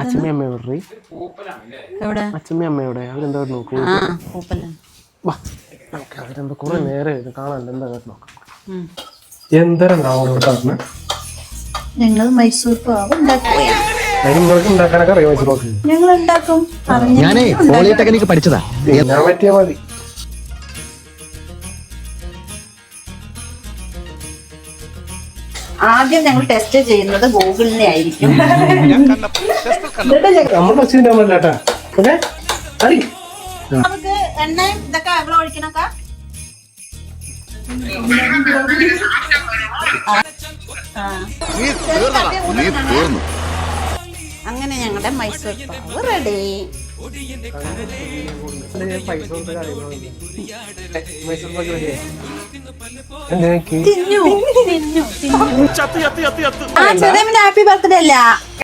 അച്ഛമ്മ അമ്മയോടെ എവിടെ? അച്ഛമ്മ അമ്മയോടെ അവരെന്താ നോക്കൂ. അവരെന്താ കുറെ നേരെ കാണാൻ എന്താ നോക്കാം. എന്തരം ഞങ്ങൾ മൈസൂർ പാവ് ഉണ്ടാക്കാനൊക്കെ അറിയാം മൈസൂർ പാക്ക്. ഞങ്ങൾ ഉണ്ടാക്കും. ഞാനേ പോളിടെക്നിക് പഠിച്ചതാ. ഞാൻ പറ്റിയാ മതി. ആദ്യം ഞങ്ങൾ ടെസ്റ്റ് ചെയ്യുന്നത് ഗൂഗിളിനെ ആയിരിക്കും. നമുക്ക് എണ്ണ ഇതൊക്കെ എവിടെ ഒഴിക്കണൊക്കെ അങ്ങനെ ഞങ്ങളുടെ മൈസൂർ പാവ് റെഡി. തിന്നു തിന്നു തിന്നു. ചെറിയ ഹാപ്പി ബർത്ത്ഡേ അല്ല.